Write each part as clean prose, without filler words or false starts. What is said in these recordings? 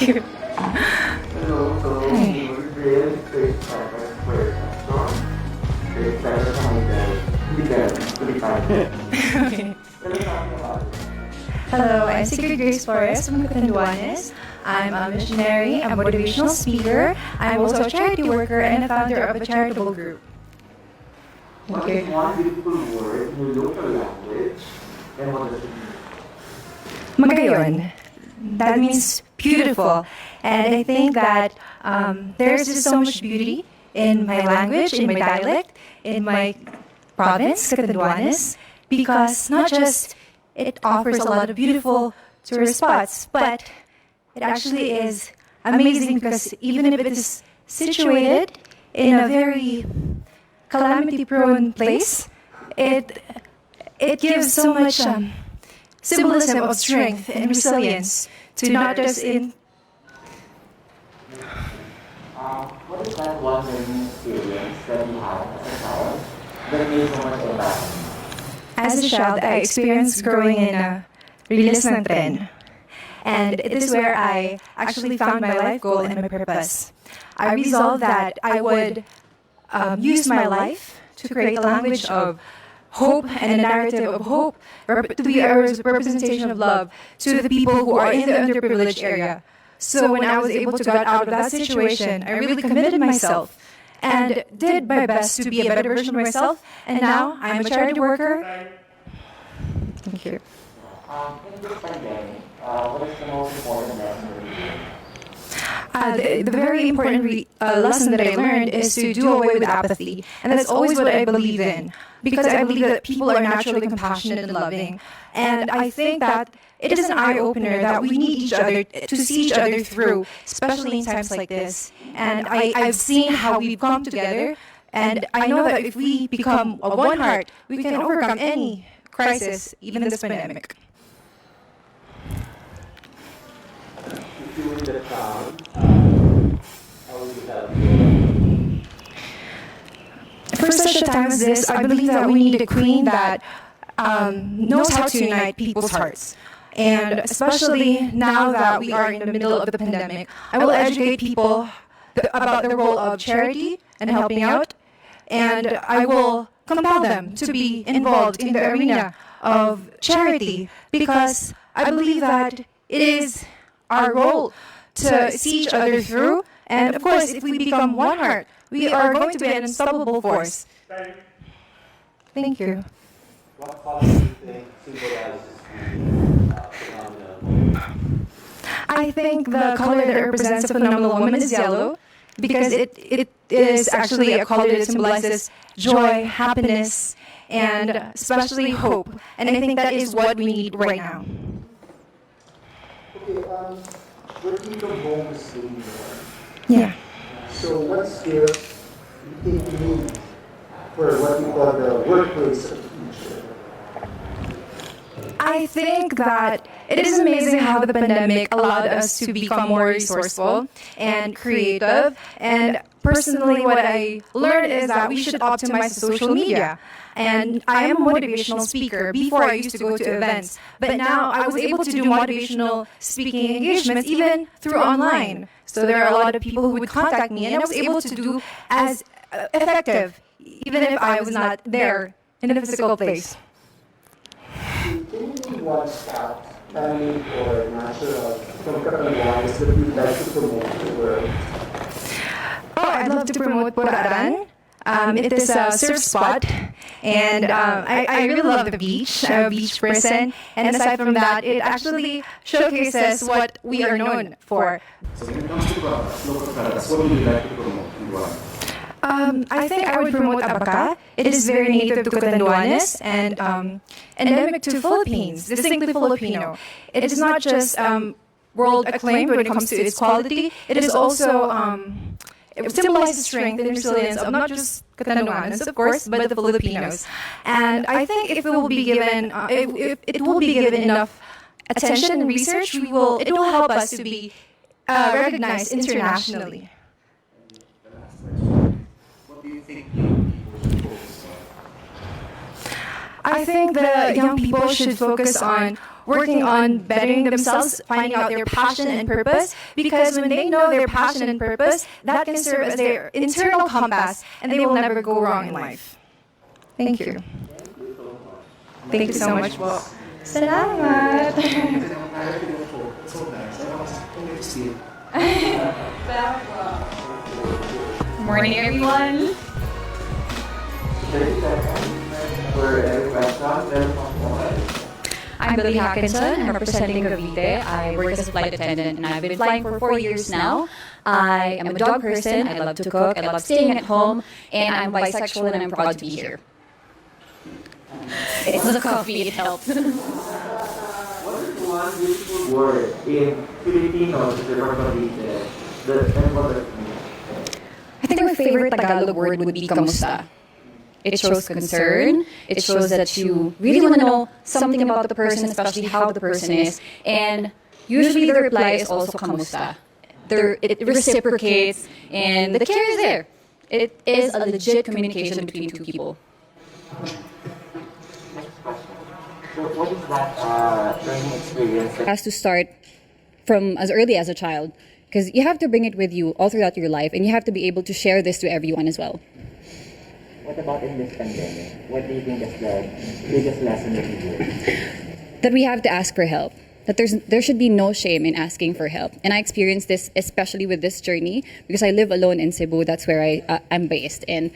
you. Hello, so we were really first ever for song. Very excited sa mga hindi ganun, tulipan. Pero talking about it. Hello, I'm Secret Grace Flores from Catanduanes. I'm a missionary, a motivational speaker. I'm also a charity worker and a founder of a charitable group. What is one beautiful word in your local language and what does it mean? Magayon. That means beautiful. And I think that there's just so much beauty in my language, in my dialect, in my province, Catanduanes, because not just it offers a lot of beautiful tourist spots, but it actually is amazing because even if it is situated in a very calamity-prone place, it gives so much symbolism of strength and resilience to not just in. What is that one learning experience that you had as a child that made so much impact? As a child, I experienced growing in a release ng tren. And it is where I actually found my life goal and my purpose. I resolved that I would use my life to create a language of hope and a narrative of hope to be a representation of love to the people who are in the underprivileged area. So when I was able to get out of that situation, I really committed myself and did my best to be a better version of myself. And now I'm a charity worker. Thank you. In this pandemic, what is the most important lesson that you learned? The very important lesson that I learned is to do away with apathy. And that's always what I believe in. Because I believe that people are naturally compassionate and loving. And I think that it is an eye-opener that we need each other to see each other through, especially in times like this. And I've seen how we've come together. And I know that if we become a one heart, we can overcome any crisis, even this pandemic. If you were in the town, how would you help you? For such a time as this, I believe that we need a queen that knows how to unite people's hearts. And especially now that we are in the middle of the pandemic, I will educate people about the role of charity and helping out. And I will compel them to be involved in the arena of charity because I believe that it is our role to see each other through. And of course, if we become one heart, we are going to be an unstoppable force. Thank you. What color do you think symbolizes the phenomenal? I think the color that represents a phenomenal woman is yellow because it is actually a color that symbolizes joy, happiness, and especially hope. And I think that is what we need right now. Okay, working from home is doing more. Yeah. So what skills do you think you need for what you call the workplace of the future? I think that it is amazing how the pandemic allowed us to become more resourceful and creative. And personally, what I learned is that we should optimize social media. And I am a motivational speaker. Before, I used to go to events. But now I was able to do motivational speaking engagements even through online. So there are a lot of people who would contact me, and I was able to do as effective, even if I was not there in a physical place. Can you name one scout, family, or natural from Catanduanes that you'd like to promote to the world? Oh, I'd love to promote Puraan. It is a surf spot, and I really love the beach. I'm a beach person, and aside from that, it actually showcases what we are known for. So when it comes to local products, what would you like to promote in Guam? I think I would promote Abaca. It is very native to Catanduanes and endemic to Philippines, distinctly Filipino. It is not just world acclaimed when it comes to its quality. It is also it symbolizes strength and resilience of not just Catanduanes, of course, but the Filipinos. And I think if it will be given, if it will be given enough attention and research, it will help us to be recognized internationally. What do you think young people should focus on? I think the young people should focus on working on bettering themselves, finding out their passion and purpose, because when they know their passion and purpose, that can serve as their internal compass, and they will never go wrong in life. Thank you. Thank you so much po. Salamat! Morning, everyone. 30 seconds for every question. Then I'm Billy Hackinson. I'm representing Cavite. I work as a flight attendant, and I've been flying for 4 years now. I am a dog person. I love to cook. I love staying at home, and I'm bisexual, and I'm proud to be here. It's the coffee. It helps. what is one useful word in Filipino to represent the what does it mean? I think my favorite Tagalog word would be kamusta. It shows concern. It shows that you really want to know something about the person, especially how the person is. And usually the reply is also kamusta. It reciprocates, and the care is there. It is a legit communication between two people. So what is that training experience? Has to start from as early as a child, because you have to bring it with you all throughout your life, and you have to be able to share this to everyone as well. What about in this pandemic? What do you think is the biggest lesson that you learned? That we have to ask for help. That there should be no shame in asking for help. And I experienced this especially with this journey because I live alone in Cebu. That's where I'm based. And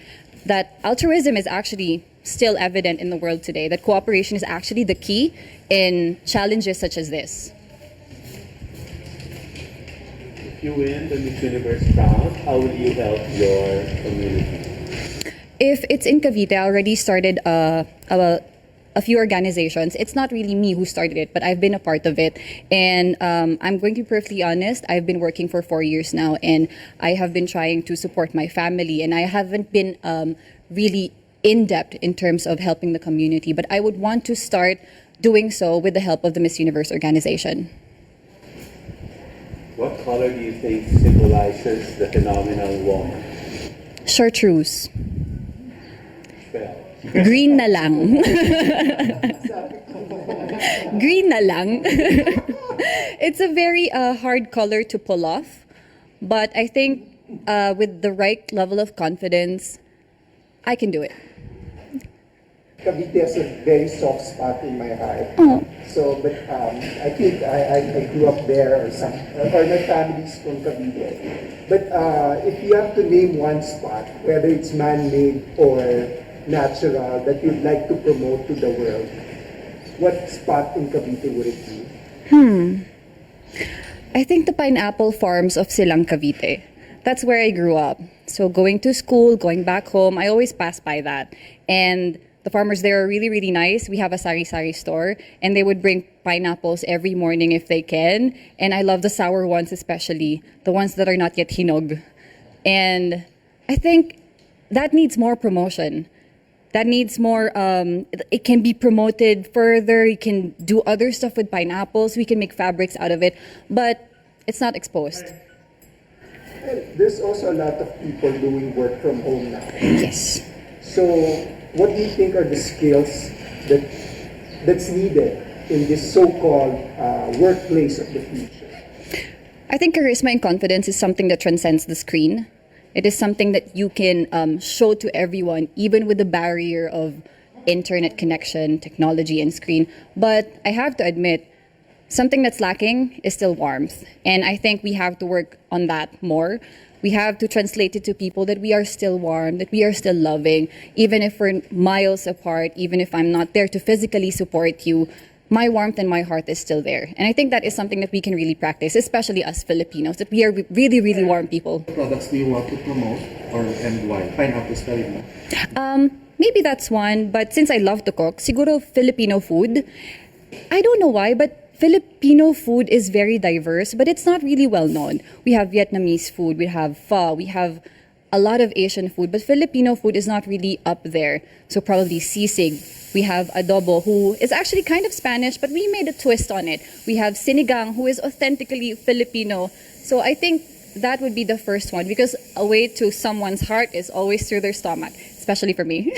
that altruism is actually still evident in the world today. That cooperation is actually the key in challenges such as this. If you win the Miss Universe crown, how will you help your community? If it's in Cavite, I already started a few organizations. It's not really me who started it, but I've been a part of it. And I'm going to be perfectly honest, I've been working for 4 years now, and I have been trying to support my family, and I haven't been really in-depth in terms of helping the community. But I would want to start doing so with the help of the Miss Universe organization. What color do you think symbolizes the phenomenal woman? Chartreuse. Well, Green na lang. Green na lang. It's a very hard color to pull off, but I think with the right level of confidence, I can do it. Cavite has a very soft spot in my heart. So, but I think I grew up there, or my family's from Cavite. But if you have to name one spot, whether it's man-made or natural, that you'd like to promote to the world, what spot in Cavite would it be? I think the pineapple farms of Silang Cavite. That's where I grew up. So going to school, going back home, I always pass by that. And the farmers there are really, really nice. We have a sari-sari store, and they would bring pineapples every morning if they can. And I love the sour ones, especially the ones that are not yet hinog. And I think that needs more promotion. That needs more, it can be promoted further. You can do other stuff with pineapples. We can make fabrics out of it, but it's not exposed. There's also a lot of people doing work from home now. Yes. So, what do you think are the skills that's needed in this so-called workplace of the future? I think charisma and confidence is something that transcends the screen. It is something that you can show to everyone, even with the barrier of internet connection, technology, and screen. But I have to admit, something that's lacking is still warmth. And I think we have to work on that more. We have to translate it to people that we are still warm, that we are still loving, even if we're miles apart, even if I'm not there to physically support you. My warmth and my heart is still there. And I think that is something that we can really practice, especially us Filipinos, that we are really, really warm people. what products do you want to promote, and why? Pineapple style. Maybe that's one, but since I love to cook, siguro Filipino food. I don't know why, but Filipino food is very diverse, but it's not really well known. We have Vietnamese food, we have pho, we have a lot of Asian food, but Filipino food is not really up there. So probably sisig. We have adobo, who is actually kind of Spanish, but we made a twist on it. We have sinigang, who is authentically Filipino. So I think that would be the first one, because a way to someone's heart is always through their stomach, especially for me.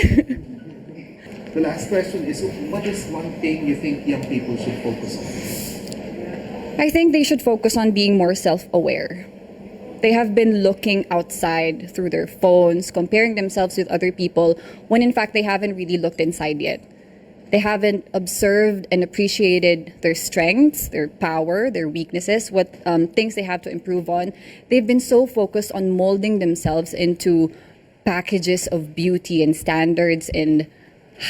The last question is, what is one thing you think young people should focus on? I think they should focus on being more self-aware. They have been looking outside through their phones, comparing themselves with other people, when in fact they haven't really looked inside yet. They haven't observed and appreciated their strengths, their power, their weaknesses, what things they have to improve on. They've been so focused on molding themselves into packages of beauty and standards and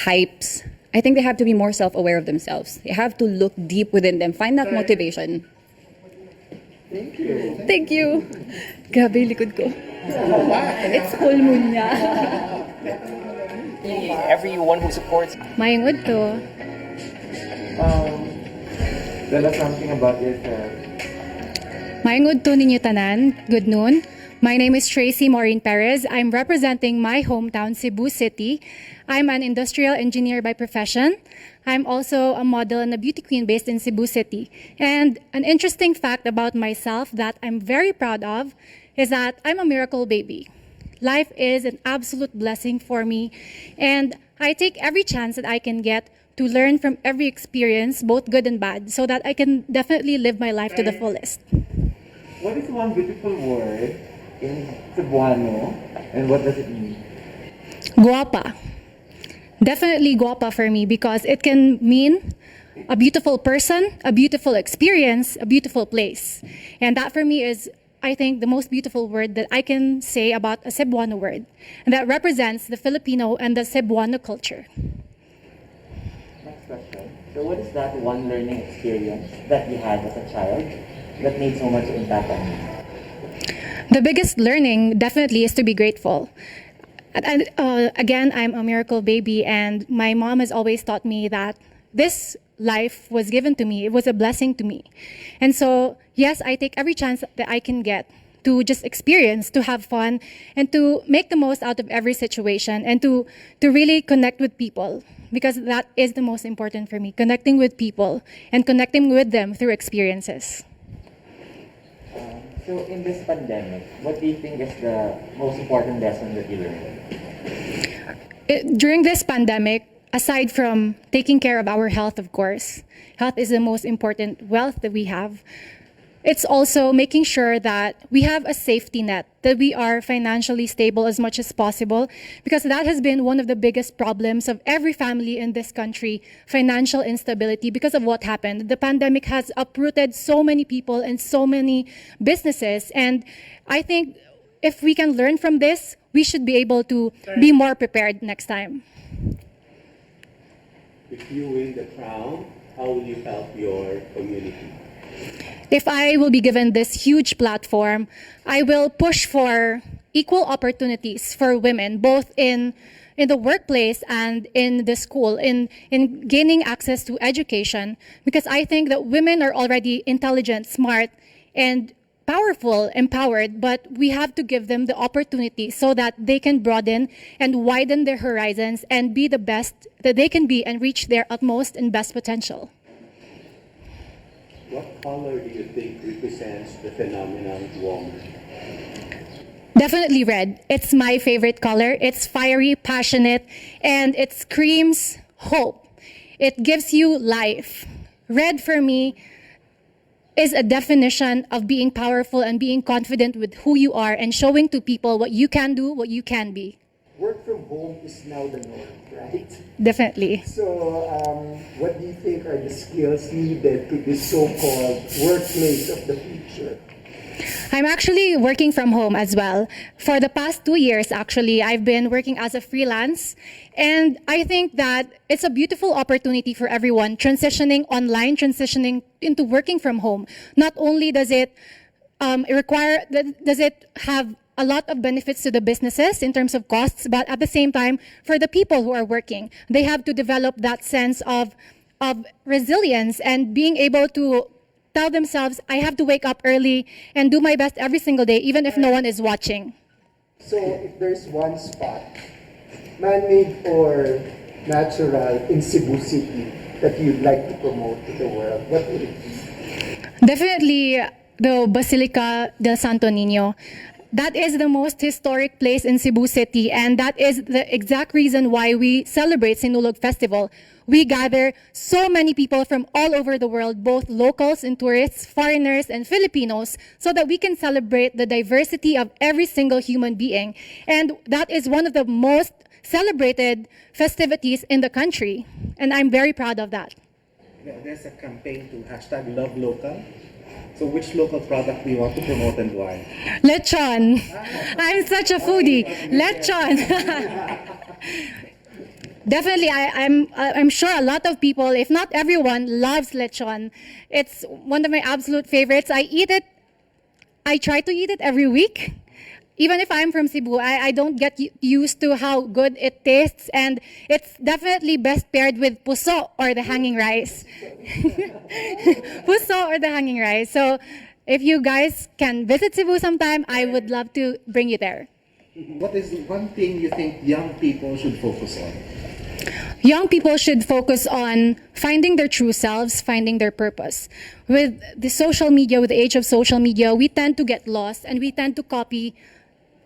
hypes. I think they have to be more self-aware of themselves. They have to look deep within them, find that motivation. Thank you. Thank you. Grabe, likod ko. It's full moon niya. Everyone who supports Mayungod to. Tell us something about yourself. Mayungod to ninyo tanan. Good noon. My name is Tracy Maureen Perez. I'm representing my hometown, Cebu City. I'm an industrial engineer by profession. I'm also a model and a beauty queen based in Cebu City. And an interesting fact about myself that I'm very proud of is that I'm a miracle baby. Life is an absolute blessing for me, and I take every chance that I can get to learn from every experience, both good and bad, so that I can definitely live my life to the fullest. What is one beautiful word in Cebuano, and what does it mean? Guapa. Definitely guapa for me because it can mean a beautiful person, a beautiful experience, a beautiful place. And that for me is, I think, the most beautiful word that I can say about a Cebuano word. And that represents the Filipino and the Cebuano culture. Next question. So what is that one learning experience that you had as a child that made so much impact on you? The biggest learning definitely is to be grateful. And again, I'm a miracle baby, and my mom has always taught me that this life was given to me. It was a blessing to me. And so, yes, I take every chance that I can get to just experience, to have fun, and to make the most out of every situation, and to really connect with people, because that is the most important for me, connecting with people and connecting with them through experiences. So in this pandemic, what do you think is the most important lesson that you learned? During this pandemic, aside from taking care of our health, of course, health is the most important wealth that we have. It's also making sure that we have a safety net, that we are financially stable as much as possible, because that has been one of the biggest problems of every family in this country, financial instability, because of what happened. The pandemic has uprooted so many people and so many businesses, and I think if we can learn from this, we should be able to be more prepared next time. If you win the crown, how will you help your community? If I will be given this huge platform, I will push for equal opportunities for women, both in the workplace and in the school, in gaining access to education, because I think that women are already intelligent, smart, and powerful, empowered, but we have to give them the opportunity so that they can broaden and widen their horizons and be the best that they can be and reach their utmost and best potential. What color do you think represents the phenomenon woman? Definitely red. It's my favorite color. It's fiery, passionate, and it screams hope. It gives you life. Red for me is a definition of being powerful and being confident with who you are and showing to people what you can do, what you can be. Work from home is now the norm, right? Definitely. So, what do you think are the skills needed to this so-called workplace of the future? I'm actually working from home as well. For the past 2 years, actually, I've been working as a freelance. And I think that it's a beautiful opportunity for everyone transitioning online, transitioning into working from home. Not only does it does it have a lot of benefits to the businesses in terms of costs, but at the same time, for the people who are working, they have to develop that sense of resilience and being able to tell themselves, I have to wake up early and do my best every single day, even if no one is watching. So, if there's one spot, man-made or natural, in Cebu City that you'd like to promote to the world, what would it be? Definitely the Basilica del Santo Niño. that is the most historic place in Cebu City, and that is the exact reason why we celebrate Sinulog Festival. We gather so many people from all over the world, both locals and tourists, foreigners and Filipinos, so that we can celebrate the diversity of every single human being. And that is one of the most celebrated festivities in the country. And I'm very proud of that. There's a campaign to hashtag Love Local. So which local product do you want to promote and why? Lechon. I'm such a foodie. Lechon. Definitely, I'm sure a lot of people, if not everyone, loves lechon. It's one of my absolute favorites. I try to eat it every week. Even if I'm from Cebu, I don't get used to how good it tastes, and it's definitely best paired with puso or the hanging rice. Puso or the hanging rice. So if you guys can visit Cebu sometime, I would love to bring you there. What is the one thing you think young people should focus on? Young people should focus on finding their true selves, finding their purpose. With the social media, with the age of social media, we tend to get lost and we tend to copy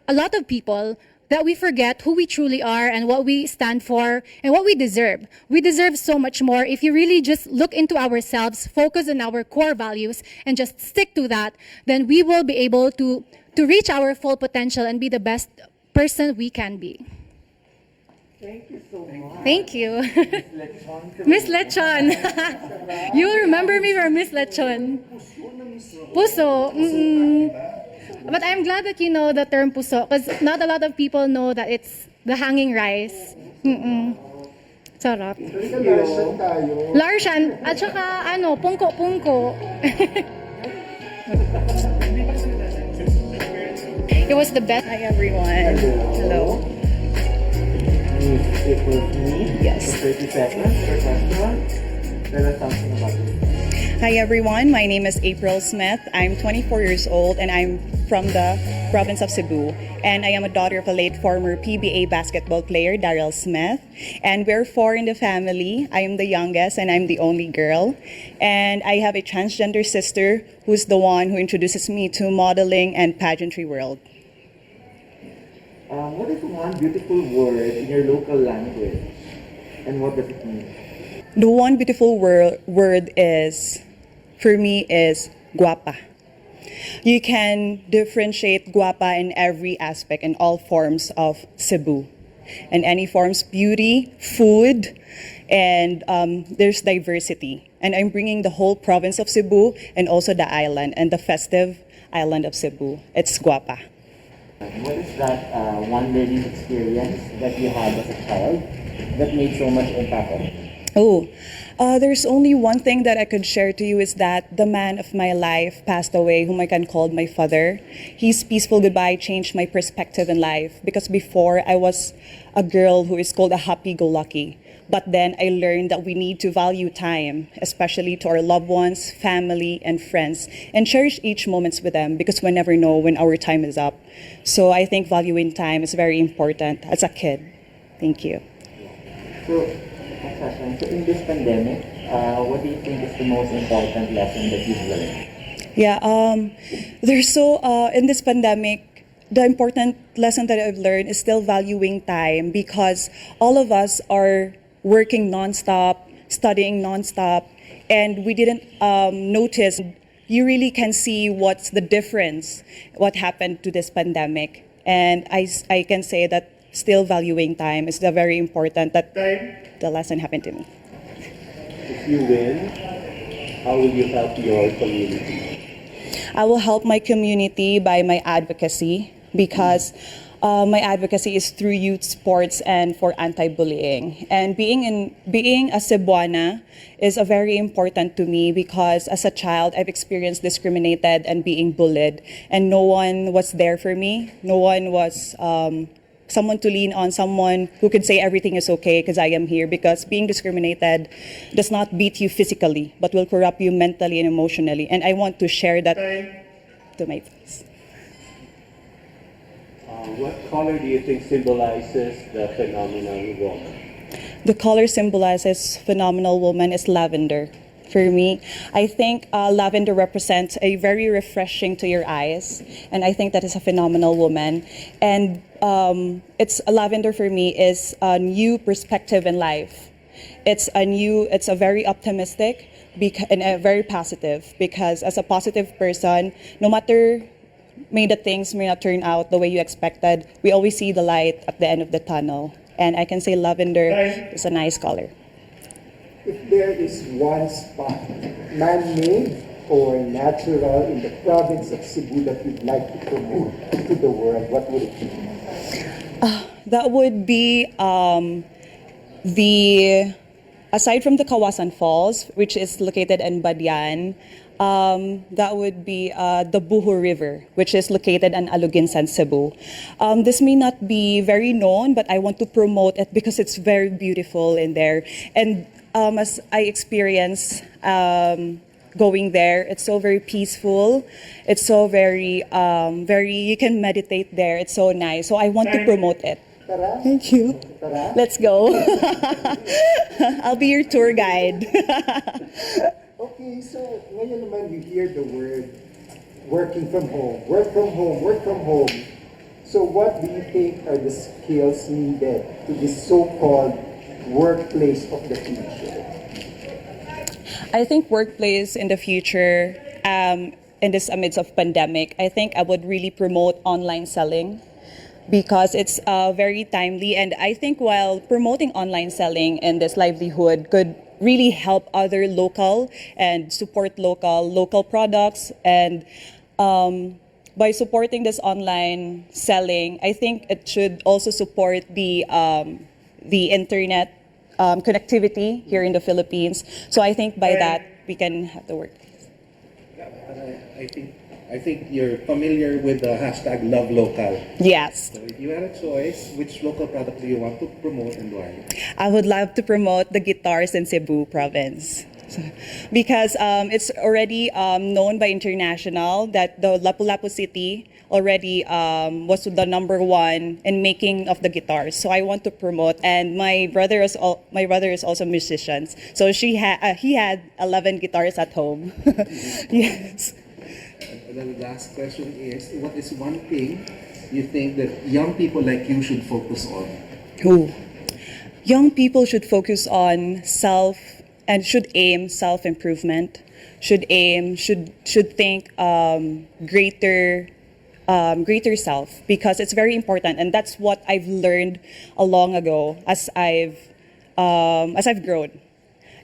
a lot of people that we forget who we truly are and what we stand for and what we deserve. We deserve so much more if you really just look into ourselves, focus on our core values, and just stick to that, then we will be able to reach our full potential and be the best person we can be. Thank you so much. Thank you. Lechon. Miss Lechon. You will remember me for Miss Lechon. Puso. But I'm glad that you know the term puso because not a lot of people know that it's the hanging rice. Sarap. Larsian tayo. Larsian at saka pungko-pungko. It was the best. Hi everyone. Hello. It was me. Yes. For 30 seconds per question. Tell us something about it. Hi everyone. My name is April Smith. I'm 24 years old and I'm from the province of Cebu. And I am a daughter of a late former PBA basketball player, Daryl Smith. And we're four in the family. I am the youngest and I'm the only girl. And I have a transgender sister who's the one who introduces me to modeling and pageantry world. What is one beautiful word in your local language? And what does it mean? The one beautiful word is, for me, is guapa. You can differentiate guapa in every aspect, in all forms of Cebu. And any forms, beauty, food, and there's diversity. And I'm bringing the whole province of Cebu and also the island and the festive island of Cebu. It's guapa. What is that one learning experience that you had as a child that made so much impact on you? There's only one thing that I could share to you is that the man of my life passed away, whom I can call my father. His peaceful goodbye changed my perspective in life because before I was a girl who is called a happy-go-lucky. But then I learned that we need to value time, especially to our loved ones, family, and friends, and cherish each moment with them because we never know when our time is up. So I think valuing time is very important as a kid. Thank you. So in this pandemic, what do you think is the most important lesson that you've learned? In this pandemic, the important lesson that I've learned is still valuing time because all of us are working nonstop, studying nonstop, and we didn't notice. You really can see what's the difference, what happened to this pandemic. And I can say that still valuing time is very important that the lesson happened to me. If you win, how will you help your community? I will help my community by my advocacy because my advocacy is through youth sports and for anti-bullying. And being a Cebuana is very important to me because as a child, I've experienced discriminated and being bullied. And no one was there for me. No one was someone to lean on, someone who could say everything is okay because I am here. Because being discriminated does not beat you physically, but will corrupt you mentally and emotionally. And I want to share that to my friends. What color do you think symbolizes the phenomenal woman? The color symbolizes phenomenal woman is lavender. for me. I think lavender represents a very refreshing to your eyes, and I think that is a phenomenal woman. And it's lavender for me is a new perspective in life. It's a very optimistic and a very positive, because as a positive person, no matter may the things may not turn out the way you expected, we always see the light at the end of the tunnel. And I can say lavender is a nice color. If there is one spot, man-made or natural, in the province of Cebu that you'd like to promote to the world, what would it be? That would be aside from the Kawasan Falls, which is located in Badian, that would be the Buho River, which is located in Aluginsan, Cebu. This may not be very known, but I want to promote it because it's very beautiful in there. And as I experience going there, it's so very peaceful. It's so very, you can meditate there. It's so nice. So I want to promote it. Tara? Thank you. Tara? Let's go. I'll be your tour guide. Okay, so ngayon naman you hear the word working from home, work from home, work from home. So what do you think are the skills needed to this so-called workplace of the future? I think workplace in the future, in this amidst of pandemic, I think I would really promote online selling, because it's very timely. And I think while promoting online selling and this livelihood could really help other local and support local products. And by supporting this online selling, I think it should also support the internet connectivity here in the Philippines. So I think by that we can have the work. I think you're familiar with the hashtag Love Local. Yes. So if you had a choice, which local product do you want to promote and why? I would love to promote the guitars in Cebu province. Because it's already known by international that the Lapu-Lapu city already was the #1 in making of the guitars. So I want to promote, and my brother is also a musician. So he had 11 guitars at home. Yes. And the last question is, what is one thing you think that young people like you should focus on? Ooh. Young people should focus on and should aim self-improvement, should think greater self, because it's very important, and that's what I've learned a long ago as I've grown.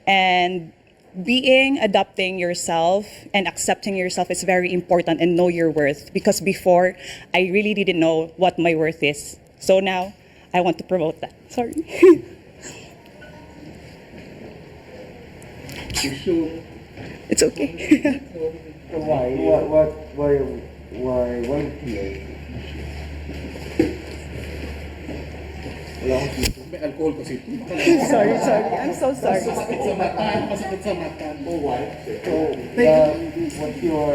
And adapting yourself and accepting yourself is very important, and know your worth, because before I really didn't know what my worth is. So now I want to promote that. Sorry. It's okay. So why here? May alcohol kasi ito. sorry. I'm so sorry. Masakit sa mata. Masakit sa mata. Oh, why? So, what's your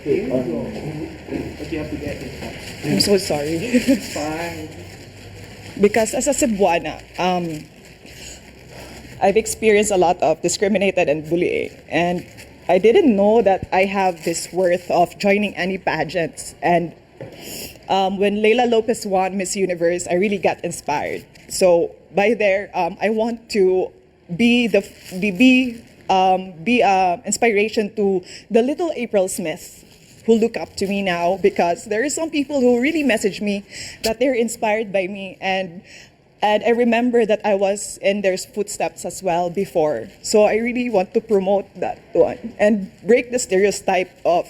take on But you have to get it. I'm so sorry. Fine. Because as a Cebuana, I've experienced a lot of discriminated and bullying, and I didn't know that I have this worth of joining any pageants. And when Leila Lopez won Miss Universe, I really got inspired. So by there, I want to be inspiration to the little April Smith who look up to me now, because there are some people who really message me that they're inspired by me, and I remember that I was in their footsteps as well before. So I really want to promote that one and break the stereotype of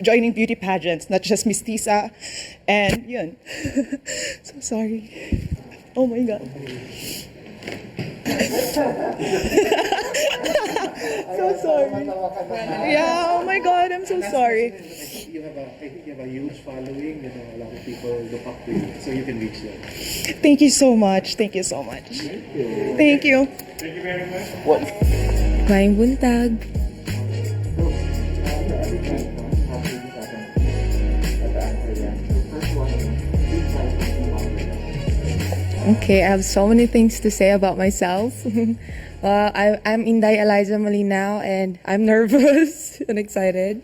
joining beauty pageants, not just mestiza, and yun. So sorry. Oh my God. So sorry. Yeah, oh my God, I'm so sorry. I think you have a huge following. You know, a lot of people look up to you, so you can reach them. Thank you so much. Thank you so much. Thank you. Thank you very much. Maayong buntag. Okay, I have so many things to say about myself. I'm Inday Eliza Malinaw, and I'm nervous and excited.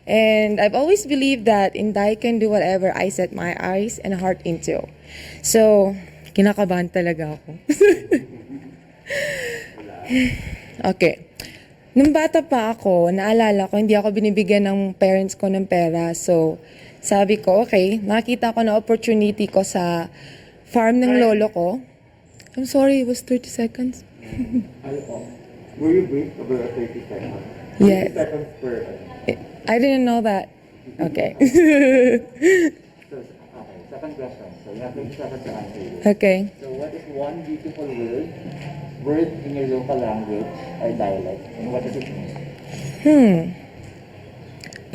And I've always believed that Inday can do whatever I set my eyes and heart into. So, kinakabahan talaga ako. Okay. Nung bata pa ako, naalala ko, hindi ako binibigyan ng parents ko ng pera. So, sabi ko, okay, nakita ko na opportunity ko sa farm ng lolo ko. I'm sorry, it was 30 seconds. Were you briefed over 30 seconds? Yes. 30 seconds per... I didn't know that. Okay. So, okay, second question. So you have 30 seconds to answer this. Okay. So what is one beautiful word in your local language or dialect, and what does it mean?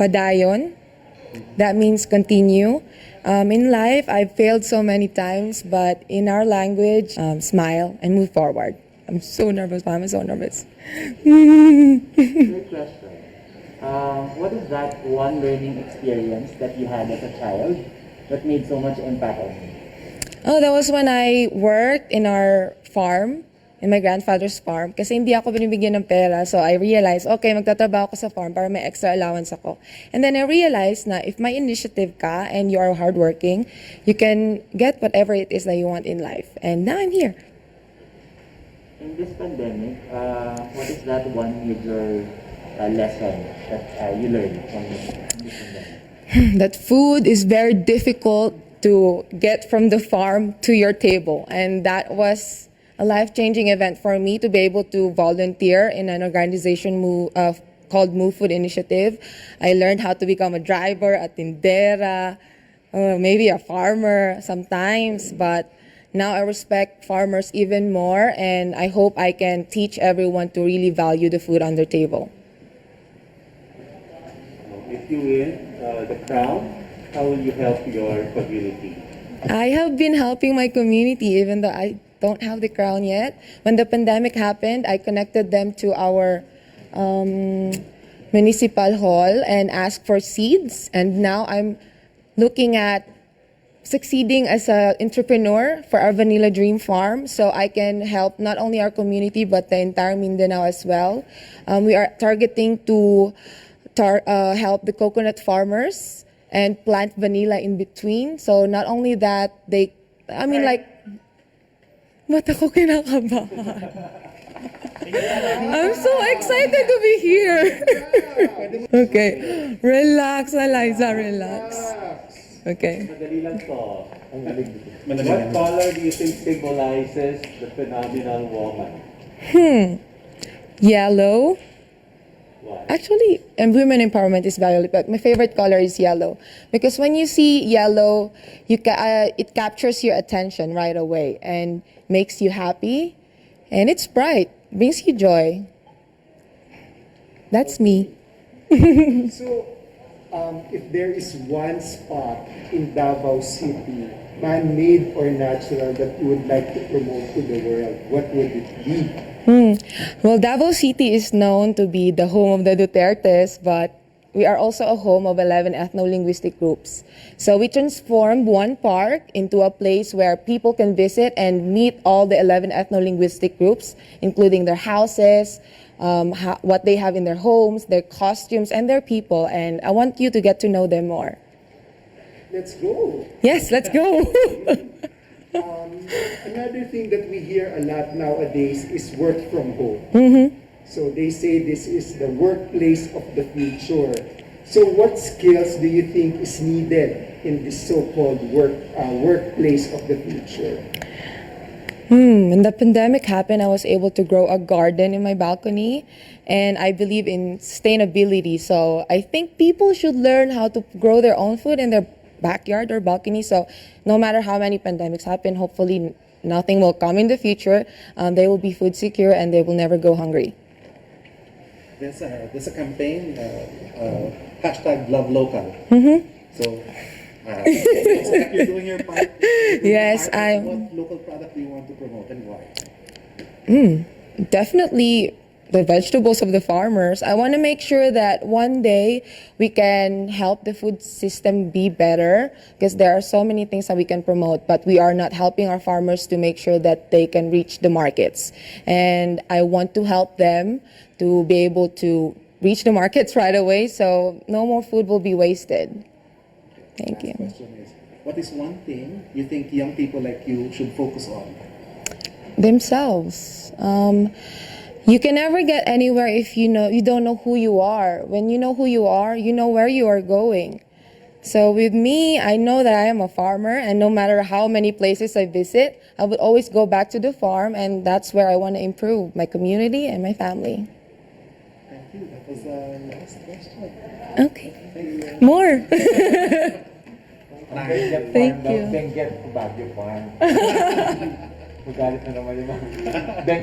Padayon. That means continue. In life, I've failed so many times, but in our language, smile and move forward. I'm so nervous. Why am I so nervous? Third question. What is that one learning experience that you had as a child that made so much impact on you? Oh, that was when I worked in our farm, in my grandfather's farm. Kasi hindi ako binibigyan ng pera, so I realized, okay, magtatrabaho ako sa farm para may extra allowance ako. And then I realized na if may initiative ka and you are hardworking, you can get whatever it is that you want in life. And now I'm here. In this pandemic, what is that one major lesson that you learned from this pandemic? That food is very difficult to get from the farm to your table. And that was a life-changing event for me to be able to volunteer in an organization called Move Food Initiative. I learned how to become a driver, a tindera, maybe a farmer sometimes, but now I respect farmers even more, and I hope I can teach everyone to really value the food on their table. If you win the crown, how will you help your community? I have been helping my community even though I don't have the crown yet. When the pandemic happened, I connected them to our municipal hall and asked for seeds, and now I'm looking at succeeding as an entrepreneur for our Vanilla Dream Farm, so I can help not only our community but the entire Mindanao as well. We are targeting to help the coconut farmers and plant vanilla in between. So not only that, ba't ako kinakabahan? I'm so excited to be here. Okay, relax, Eliza, relax. Okay. Madali lang to. What color do you think symbolizes the phenomenal woman? Yellow. Why? Actually, and women empowerment is violet, but my favorite color is yellow. Because when you see yellow, it captures your attention right away and makes you happy. And it's bright, brings you joy. That's me. So, if there is one spot in Davao City, man-made or natural, that you would like to promote to the world, what would it be? Well, Davao City is known to be the home of the Dutertes, but we are also a home of 11 ethno-linguistic groups. So we transformed one park into a place where people can visit and meet all the 11 ethno-linguistic groups, including their houses, what they have in their homes, their costumes, and their people. And I want you to get to know them more. Let's go. Yes, let's go. Another thing that we hear a lot nowadays is work from home. So they say this is the workplace of the future. So what skills do you think is needed in this so-called workplace of the future? When the pandemic happened, I was able to grow a garden in my balcony, and I believe in sustainability. So I think people should learn how to grow their own food in their backyard or balcony. So no matter how many pandemics happen, hopefully nothing will come in the future. They will be food secure and they will never go hungry. There's a campaign, hashtag love local. So, looks like you're doing your part. Yes, What local product do you want to promote and why? Definitely the vegetables of the farmers. I want to make sure that one day we can help the food system be better, because there are so many things that we can promote, but we are not helping our farmers to make sure that they can reach the markets. And I want to help them to be able to reach the markets right away, so no more food will be wasted. Thank you. Question is, what is one thing you think young people like you should focus on? Themselves. You can never get anywhere if you don't know who you are. When you know who you are, you know where you are going. So with me, I know that I am a farmer, and no matter how many places I visit, I would always go back to the farm, and that's where I want to improve my community and my family. Thank you. That was the last question. Okay. More. Thank you. Then get to Baguio Farm. Magalit na naman yung mga.